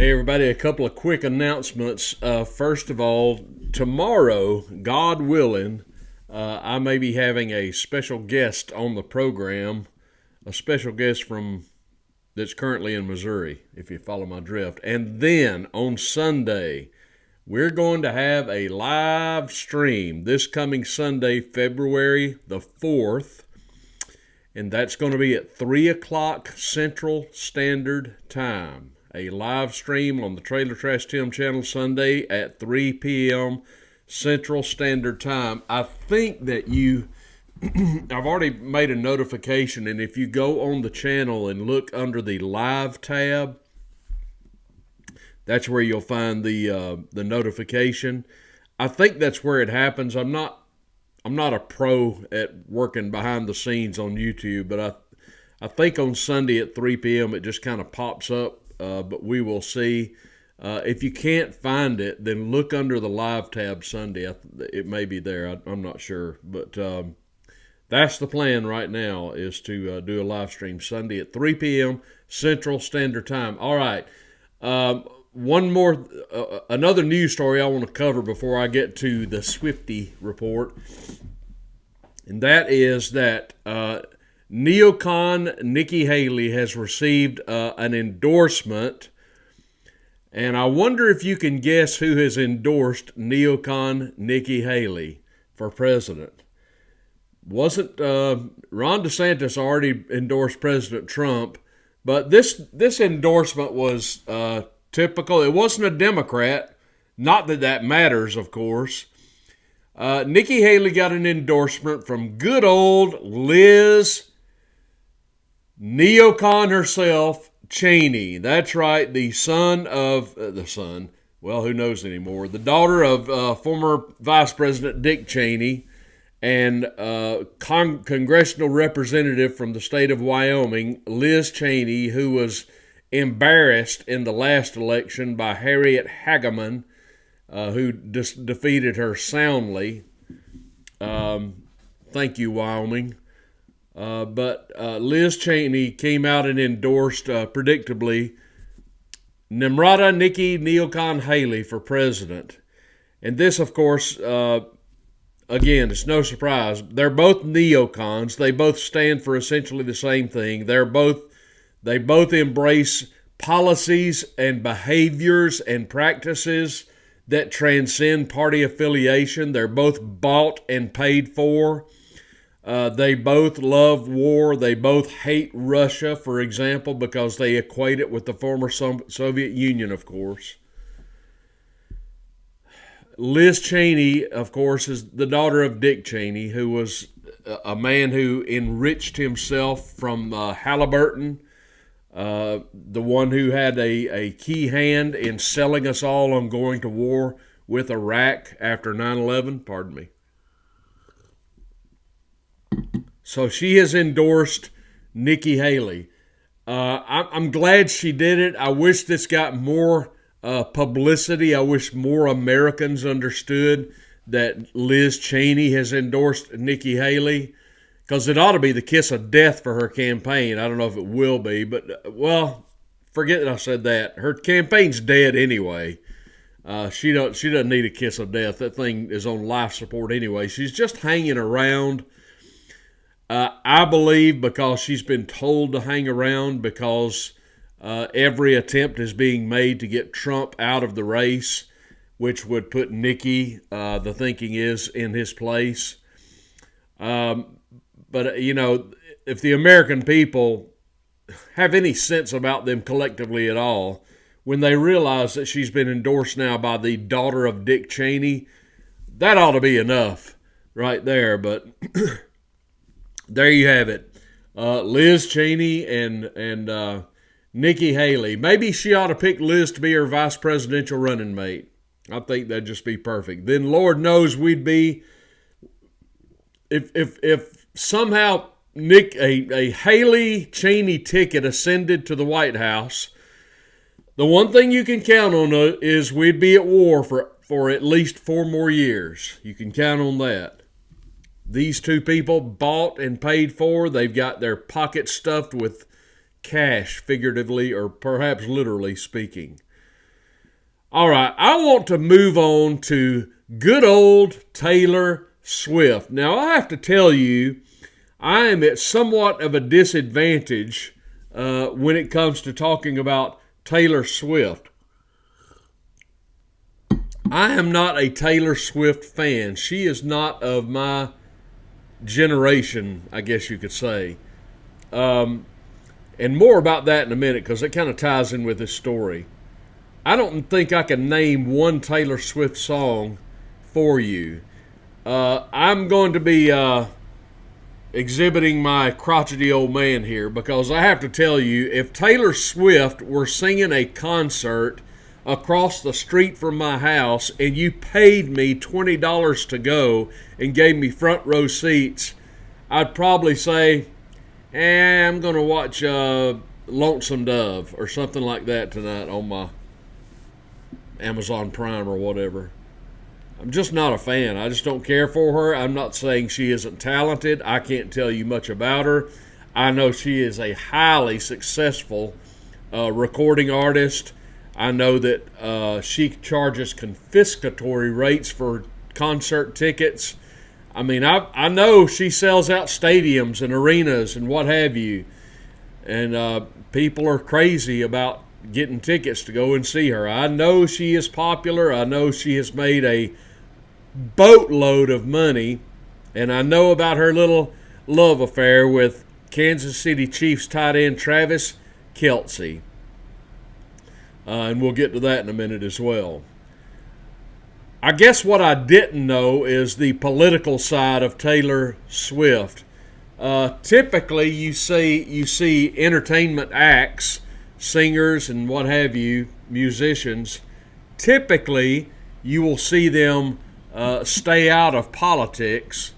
Hey, everybody, a couple of quick announcements. First of all, tomorrow, God willing, I may be having a special guest on the program, a special guest from that's currently in Missouri, if you follow my drift. And then on Sunday, we're going to have a live stream this coming Sunday, February the 4th, and that's going to be at 3 o'clock Central Standard Time. A live stream on the trailertrashtim channel Sunday at 3 p.m. Central Standard Time. I think that I've already made a notification, and if you go on the channel and look under the live tab, that's where you'll find the notification. I think that's where it happens. I'm not a pro at working behind the scenes on YouTube, but I think on Sunday at 3 p.m. it just kind of pops up. But we will see. If you can't find it, then look under the live tab Sunday. It may be there. I'm not sure. But that's the plan right now, is to do a live stream Sunday at 3 p.m. Central Standard Time. All right. One more, another news story I want to cover before I get to the Swifty report. And that is that neocon Nikki Haley has received an endorsement, and I wonder if you can guess who has endorsed neocon Nikki Haley for president. Wasn't Ron DeSantis already endorsed President Trump, but this endorsement was typical. It wasn't a Democrat, not that that matters, of course. Nikki Haley got an endorsement from good old Liz neocon herself, Cheney. That's right, the who knows anymore, the daughter of former Vice President Dick Cheney and congressional representative from the state of Wyoming, Liz Cheney, who was embarrassed in the last election by Harriet Hageman, who defeated her soundly. Thank you, Wyoming. But Liz Cheney came out and endorsed, predictably, Nimrata Nikki Neocon Haley for president. And this, of course, again, it's no surprise. They're both neocons. They both stand for essentially the same thing. They both embrace policies and behaviors and practices that transcend party affiliation. They're both bought and paid for. They both love war. They both hate Russia, for example, because they equate it with the former Soviet Union, of course. Liz Cheney, of course, is the daughter of Dick Cheney, who was a man who enriched himself from Halliburton, the one who had a key hand in selling us all on going to war with Iraq after 9/11. Pardon me. So she has endorsed Nikki Haley. I'm glad she did it. I wish this got more publicity. I wish more Americans understood that Liz Cheney has endorsed Nikki Haley, because it ought to be the kiss of death for her campaign. I don't know if it will be, but, well, forget that I said that. Her campaign's dead anyway. She doesn't need a kiss of death. That thing is on life support anyway. She's just hanging around. I believe because she's been told to hang around, because every attempt is being made to get Trump out of the race, which would put Nikki, the thinking is, in his place. But, if the American people have any sense about them collectively at all, when they realize that she's been endorsed now by the daughter of Dick Cheney, that ought to be enough right there. But there you have it. Liz Cheney and Nikki Haley. Maybe she ought to pick Liz to be her vice presidential running mate. I think that'd just be perfect. Then Lord knows we'd be, if somehow a Haley Cheney ticket ascended to the White House, the one thing you can count on is we'd be at war for at least 4 more years. You can count on that. These two people bought and paid for. They've got their pockets stuffed with cash, figuratively or perhaps literally speaking. All right, I want to move on to good old Taylor Swift. Now, I have to tell you, I am at somewhat of a disadvantage when it comes to talking about Taylor Swift. I am not a Taylor Swift fan. She is not of my generation, I guess you could say. And more about that in a minute because it kind of ties in with this story. I don't think I can name one Taylor Swift song for you. I'm going to be exhibiting my crotchety old man here because I have to tell you, if Taylor Swift were singing a concert across the street from my house and you paid me $20 to go and gave me front row seats, I'd probably say, I'm going to watch Lonesome Dove or something like that tonight on my Amazon Prime or whatever. I'm just not a fan. I just don't care for her. I'm not saying she isn't talented. I can't tell you much about her. I know she is a highly successful recording artist. I know that she charges confiscatory rates for concert tickets. I mean, I know she sells out stadiums and arenas and what have you. And people are crazy about getting tickets to go and see her. I know she is popular. I know she has made a boatload of money. And I know about her little love affair with Kansas City Chiefs tight end Travis Kelce. And we'll get to that in a minute as well. I guess what I didn't know is the political side of Taylor Swift. Typically, you see entertainment acts, singers and what have you, musicians. Typically, you will see them stay out of politics.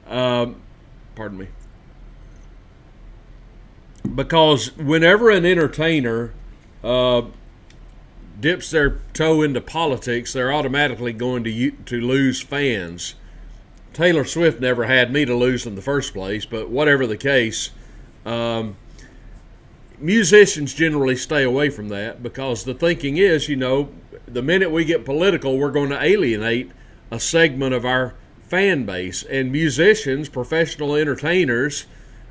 Pardon me. Because whenever an entertainer dips their toe into politics, they're automatically going to lose fans. Taylor Swift never had me to lose in the first place, but whatever the case, musicians generally stay away from that because the thinking is, the minute we get political, we're going to alienate a segment of our fan base. And musicians, professional entertainers,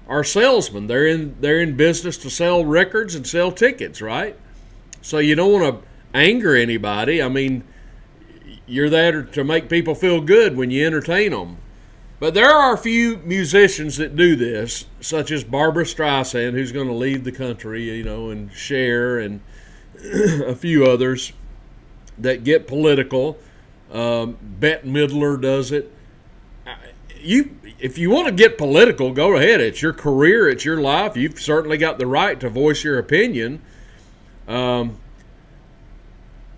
are salesmen. They're in business to sell records and sell tickets, right? So you don't want to anger anybody. I mean, you're there to make people feel good when you entertain them. But there are a few musicians that do this, such as Barbra Streisand, who's going to leave the country, and Cher and a few others that get political. Bette Midler does it. If you want to get political, go ahead. It's your career. It's your life. You've certainly got the right to voice your opinion.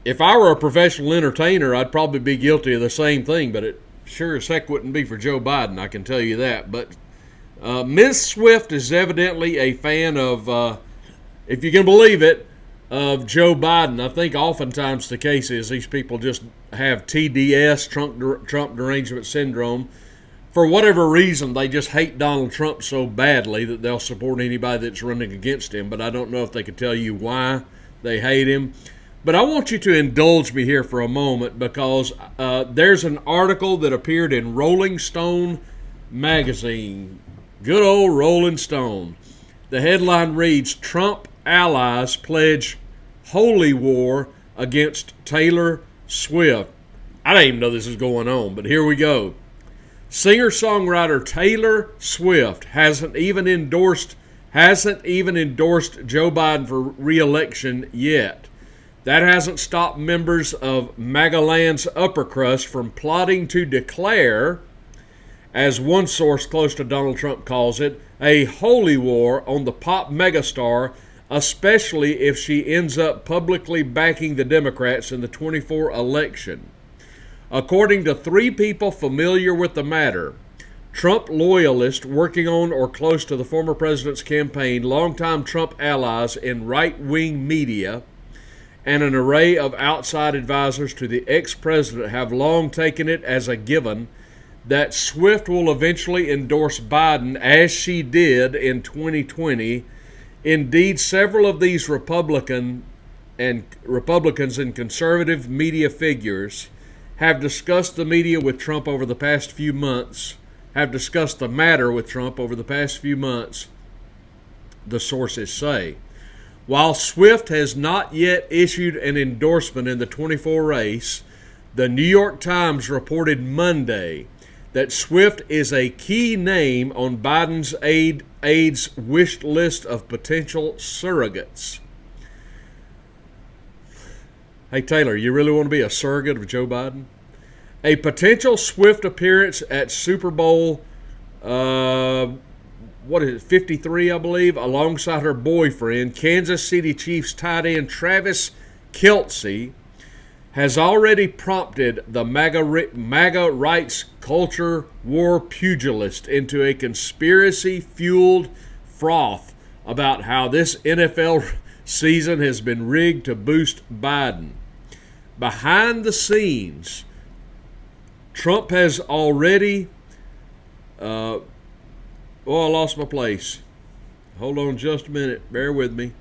If I were a professional entertainer, I'd probably be guilty of the same thing, but it sure as heck wouldn't be for Joe Biden, I can tell you that. But Ms. Swift is evidently a fan of, if you can believe it, of Joe Biden. I think oftentimes the case is these people just have TDS, Trump Derangement Syndrome. For whatever reason, they just hate Donald Trump so badly that they'll support anybody that's running against him. But I don't know if they could tell you why they hate him. But I want you to indulge me here for a moment because there's an article that appeared in Rolling Stone magazine. Good old Rolling Stone. The headline reads, Trump allies pledge holy war against Taylor Swift. I didn't even know this was going on, but here we go. Singer-songwriter Taylor Swift hasn't even endorsed Joe Biden for re-election yet. That hasn't stopped members of MAGA land's upper crust from plotting to declare, as one source close to Donald Trump calls it, a holy war on the pop megastar, especially if she ends up publicly backing the Democrats in the 24 election. According to three people familiar with the matter, Trump loyalists working on or close to the former president's campaign, longtime Trump allies in right-wing media, and an array of outside advisors to the ex-president have long taken it as a given that Swift will eventually endorse Biden as she did in 2020. Indeed, several of these Republican and Republicans and conservative media figures have discussed the media with Trump over the past few months, have discussed the matter with Trump over the past few months, the sources say. While Swift has not yet issued an endorsement in the 24 race, the New York Times reported Monday that Swift is a key name on Biden's aides' wish list of potential surrogates. Hey, Taylor, you really want to be a surrogate of Joe Biden? A potential Swift appearance at Super Bowl, 53, I believe, alongside her boyfriend, Kansas City Chiefs tight end Travis Kelce, has already prompted the MAGA rights culture war pugilist into a conspiracy-fueled froth about how this NFL season has been rigged to boost Biden. Behind the scenes, Trump has already... I lost my place. Hold on just a minute. Bear with me.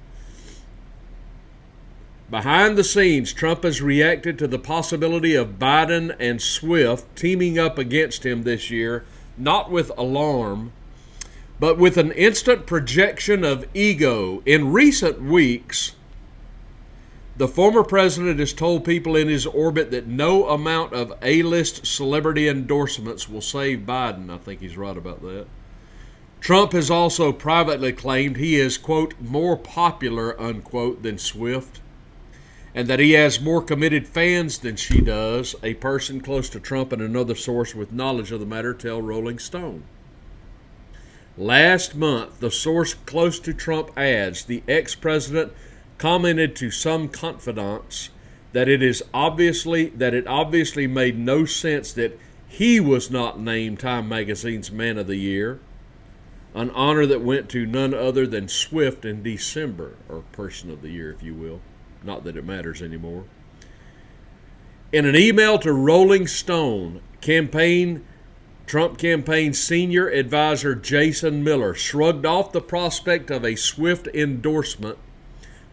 Behind the scenes, Trump has reacted to the possibility of Biden and Swift teaming up against him this year, not with alarm, but with an instant projection of ego. In recent weeks, the former president has told people in his orbit that no amount of A-list celebrity endorsements will save Biden. I think he's right about that. Trump has also privately claimed he is, quote, more popular, unquote, than Swift, and that he has more committed fans than she does, a person close to Trump and another source with knowledge of the matter tell Rolling Stone. Last month, the source close to Trump adds, the ex-president commented to some confidants that it obviously made no sense that he was not named Time Magazine's Man of the Year, an honor that went to none other than Swift in December, or Person of the Year, if you will. Not that it matters anymore. In an email to Rolling Stone, Trump campaign senior advisor Jason Miller shrugged off the prospect of a Swift endorsement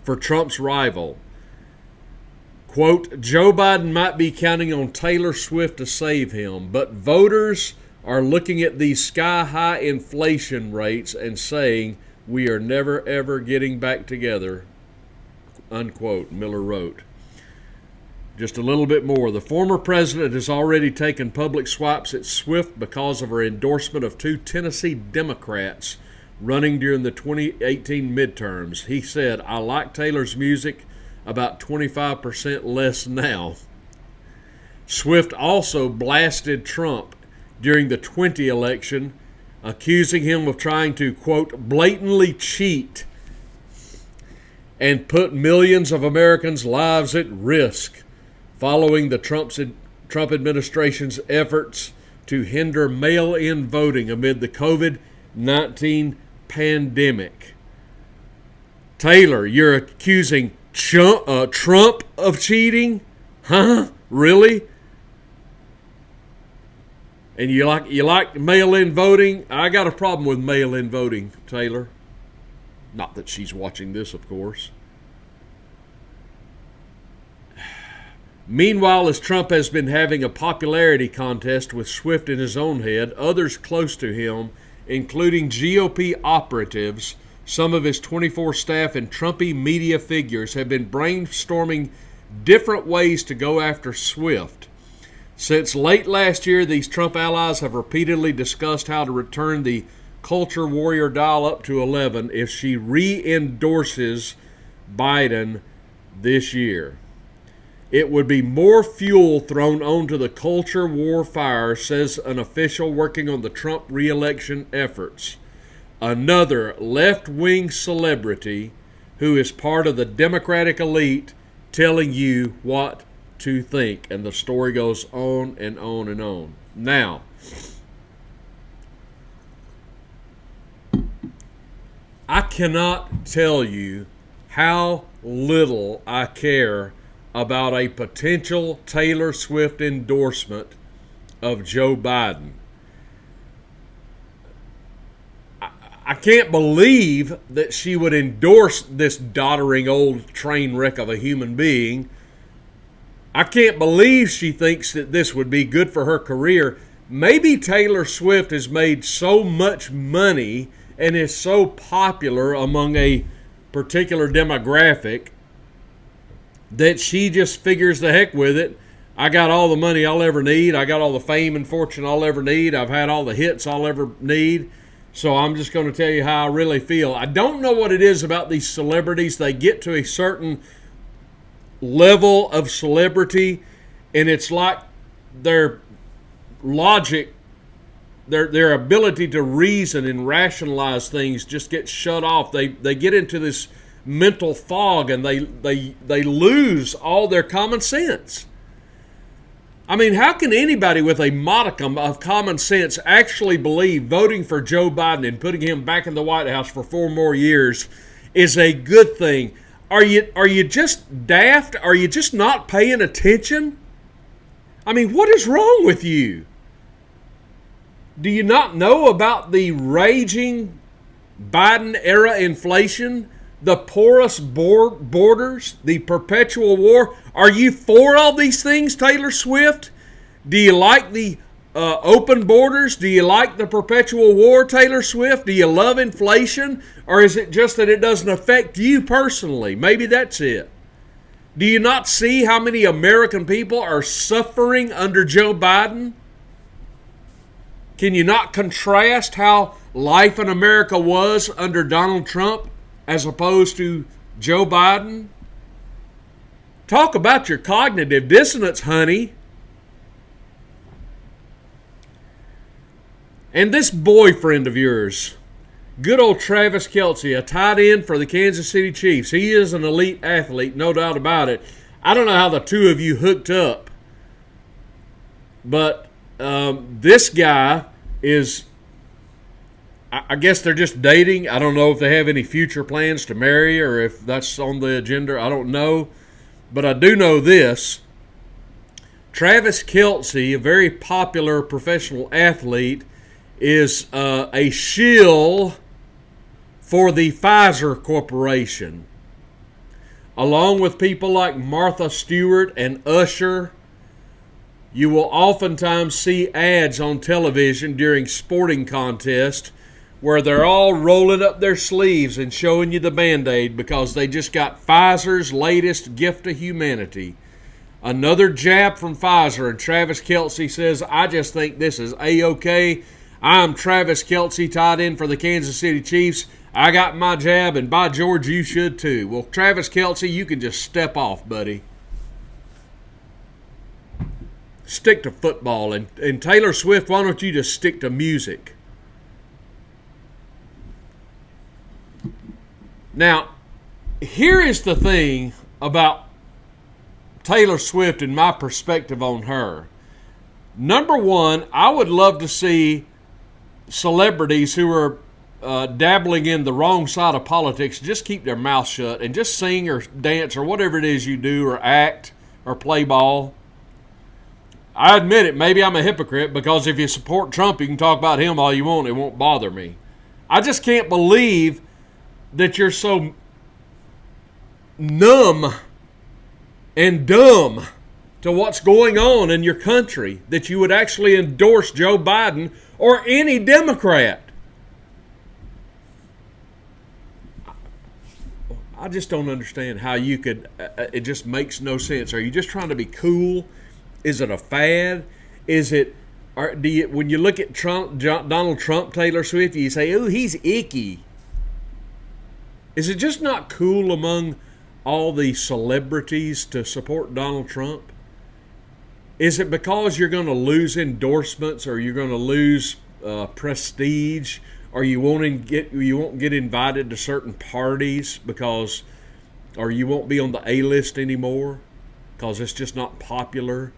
for Trump's rival. Quote, Joe Biden might be counting on Taylor Swift to save him, but voters are looking at these sky-high inflation rates and saying, we are never, ever getting back together, unquote, Miller wrote. Just a little bit more. The former president has already taken public swipes at Swift because of her endorsement of two Tennessee Democrats running during the 2018 midterms. He said, I like Taylor's music about 25% less now. Swift also blasted Trump during the 2020 election, accusing him of trying to, quote, blatantly cheat and put millions of Americans' lives at risk following the Trump administration's efforts to hinder mail-in voting amid the COVID-19 pandemic. Taylor, you're accusing Trump of cheating? Huh? Really? And you like mail-in voting? I got a problem with mail-in voting, Taylor. Not that she's watching this, of course. Meanwhile, as Trump has been having a popularity contest with Swift in his own head, others close to him, including GOP operatives, some of his 24 staff, and Trumpy media figures, have been brainstorming different ways to go after Swift. Since late last year, these Trump allies have repeatedly discussed how to return the culture warrior dial up to 11 if she re-endorses Biden this year. It would be more fuel thrown onto the culture war fire, says an official working on the Trump re-election efforts. Another left-wing celebrity who is part of the Democratic elite telling you what to think. And the story goes on and on and on. Now, I cannot tell you how little I care about a potential Taylor Swift endorsement of Joe Biden. I can't believe that she would endorse this doddering old train wreck of a human being. I can't believe she thinks that this would be good for her career. Maybe Taylor Swift has made so much money and is so popular among a particular demographic that she just figures the heck with it. I got all the money I'll ever need. I got all the fame and fortune I'll ever need. I've had all the hits I'll ever need. So I'm just going to tell you how I really feel. I don't know what it is about these celebrities. They get to a certain level of celebrity, and it's like their logic, their ability to reason and rationalize things just gets shut off. They get into this mental fog, and they lose all their common sense. I mean, how can anybody with a modicum of common sense actually believe voting for Joe Biden and putting him back in the White House for 4 more years is a good thing? Are you just daft? Are you just not paying attention? I mean, what is wrong with you? Do you not know about the raging Biden-era inflation, the porous borders, the perpetual war? Are you for all these things, Taylor Swift? Do you like the open borders? Do you like the perpetual war, Taylor Swift? Do you love inflation? Or is it just that it doesn't affect you personally? Maybe that's it. Do you not see how many American people are suffering under Joe Biden? Can you not contrast how life in America was under Donald Trump as opposed to Joe Biden? Talk about your cognitive dissonance, honey. And this boyfriend of yours, good old Travis Kelce, a tight end for the Kansas City Chiefs. He is an elite athlete, no doubt about it. I don't know how the two of you hooked up, but this guy is, I guess they're just dating. I don't know if they have any future plans to marry or if that's on the agenda. I don't know. But I do know this. Travis Kelce, a very popular professional athlete, is a shill for the Pfizer Corporation. Along with people like Martha Stewart and Usher, you will oftentimes see ads on television during sporting contests where they're all rolling up their sleeves and showing you the Band-Aid because they just got Pfizer's latest gift to humanity. Another jab from Pfizer, and Travis Kelce says, I just think this is A-OK. I'm Travis Kelce, tight end for the Kansas City Chiefs. I got my jab, and by George, you should too. Well, Travis Kelce, you can just step off, buddy. Stick to football. And Taylor Swift, why don't you just stick to music? Now, here is the thing about Taylor Swift and my perspective on her. Number one, I would love to see celebrities who are dabbling in the wrong side of politics just keep their mouth shut and just sing or dance or whatever it is you do or act or play ball. I admit it, maybe I'm a hypocrite because if you support Trump, you can talk about him all you want. It won't bother me. I just can't believe that you're so numb and dumb to what's going on in your country that you would actually endorse Joe Biden or any Democrat. I just don't understand how you could, it just makes no sense. Are you just trying to be cool? Is it a fad? Is it, when you look at Donald Trump, Taylor Swift, you say, oh, he's icky. Is it just not cool among all the celebrities to support Donald Trump? Is it because you're going to lose endorsements or you're going to lose prestige or you won't get invited to certain parties because, or you won't be on the A-list anymore because it's just not popular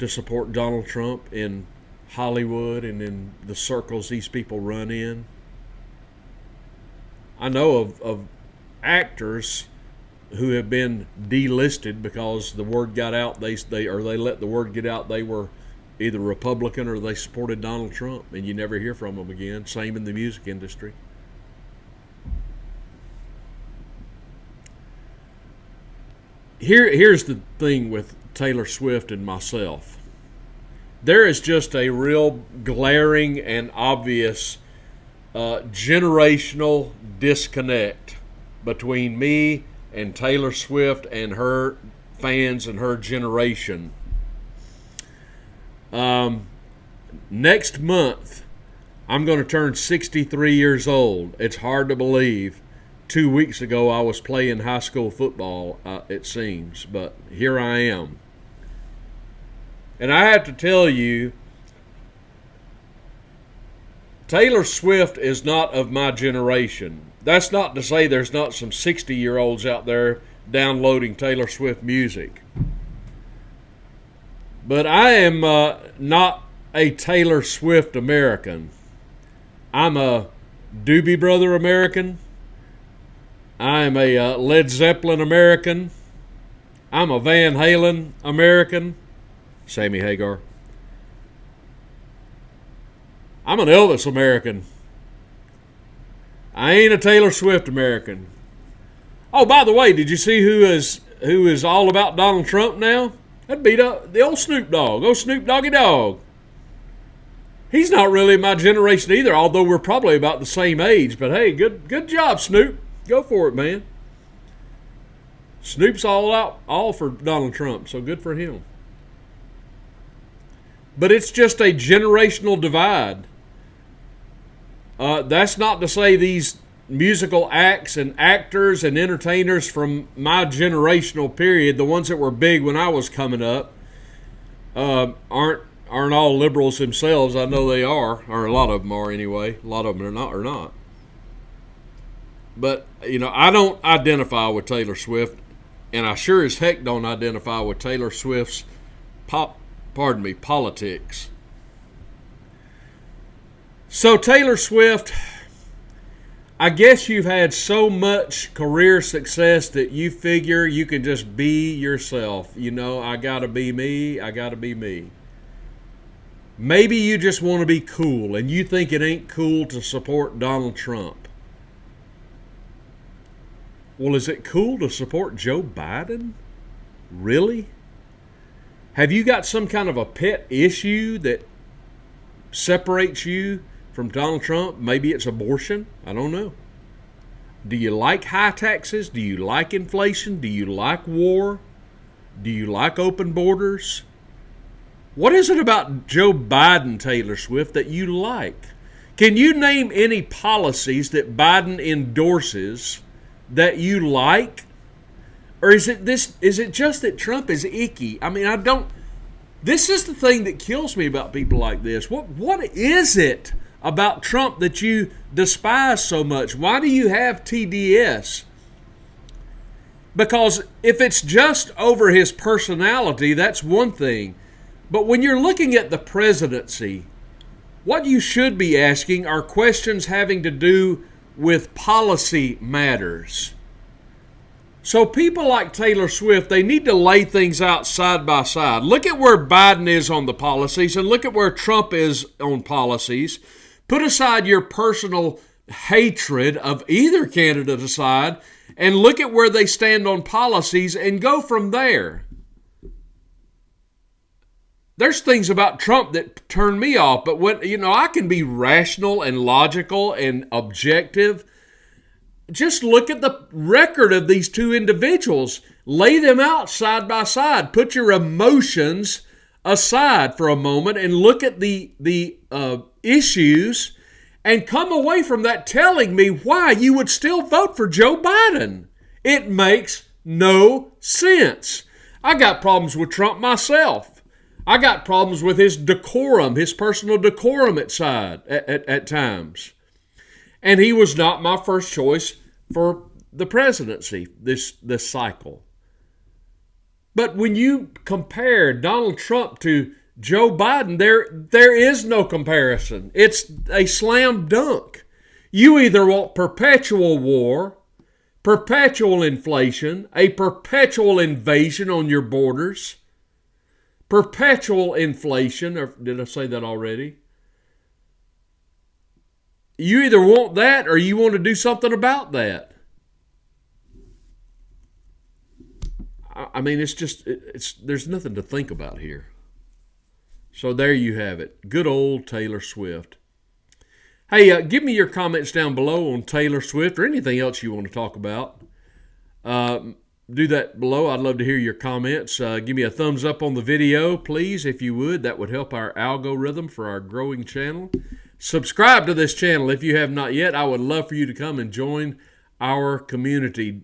to support Donald Trump in Hollywood and in the circles these people run in? I know of actors who have been delisted because the word got out. They let the word get out they were either Republican or they supported Donald Trump, and you never hear from them again. Same in the music industry. Here's the thing with Taylor Swift and myself. There is just a real glaring and obvious generational disconnect between me and Taylor Swift and her fans and her generation. Next month, I'm going to turn 63 years old. It's hard to believe. 2 weeks ago, I was playing high school football, it seems, but here I am. And I have to tell you, Taylor Swift is not of my generation. That's not to say there's not some 60-year-olds out there downloading Taylor Swift music. But I am not a Taylor Swift American. I'm a Doobie Brother American. I am a Led Zeppelin American. I'm a Van Halen American. Sammy Hagar. I'm an Elvis American. I ain't a Taylor Swift American. Oh, by the way, did you see who is all about Donald Trump now? That'd be the old Snoop Dogg. Oh, Snoop Doggy Dogg. He's not really my generation either, although we're probably about the same age. But hey, good job, Snoop. Go for it, man. Snoop's all for Donald Trump, so good for him. But it's just a generational divide. That's not to say these musical acts and actors and entertainers from my generational period, the ones that were big when I was coming up, aren't all liberals themselves. I know they are, or a lot of them are anyway. A lot of them are not. But, I don't identify with Taylor Swift, and I sure as heck don't identify with Taylor Swift's politics. So Taylor Swift, I guess you've had so much career success that you figure you can just be yourself. I gotta be me, I gotta be me. Maybe you just want to be cool and you think it ain't cool to support Donald Trump. Well, is it cool to support Joe Biden? Really? Have you got some kind of a pet issue that separates you from Donald Trump? Maybe it's abortion. I don't know. Do you like high taxes? Do you like inflation? Do you like war? Do you like open borders? What is it about Joe Biden, Taylor Swift, that you like? Can you name any policies that Biden endorses that you like? Or is it just that Trump is icky? I mean, this is the thing that kills me about people like this. What is it about Trump that you despise so much? Why do you have TDS? Because if it's just over his personality, that's one thing. But when you're looking at the presidency, what you should be asking are questions having to do with policy matters. So people like Taylor Swift, they need to lay things out side by side. Look at where Biden is on the policies and look at where Trump is on policies. Put aside your personal hatred of either candidate aside and look at where they stand on policies and go from there. There's things about Trump that turn me off, but when I can be rational and logical and objective. Just look at the record of these two individuals. Lay them out side by side. Put your emotions aside for a moment and look at the issues and come away from that telling me why you would still vote for Joe Biden. It makes no sense. I got problems with Trump myself. I got problems with his decorum, his personal decorum at times. And he was not my first choice for the presidency this cycle. But when you compare Donald Trump to Joe Biden, there is no comparison. It's a slam dunk. You either want perpetual war, perpetual inflation, a perpetual invasion on your borders, perpetual inflation, or did I say that already? You either want that or you want to do something about that. I mean, there's nothing to think about here. So there you have it. Good old Taylor Swift. Hey, give me your comments down below on Taylor Swift or anything else you want to talk about. Do that below. I'd love to hear your comments. Give me a thumbs up on the video, please, if you would. That would help our algorithm for our growing channel. Subscribe to this channel if you have not yet. I would love for you to come and join our community.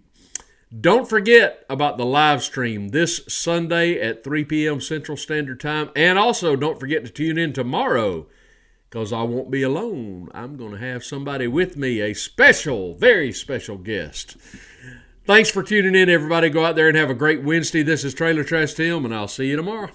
Don't forget about the live stream this Sunday at 3 p.m. Central Standard Time. And also don't forget to tune in tomorrow because I won't be alone. I'm going to have somebody with me, a special, very special guest. Thanks for tuning in, everybody. Go out there and have a great Wednesday. This is Trailer Trash Tim, and I'll see you tomorrow.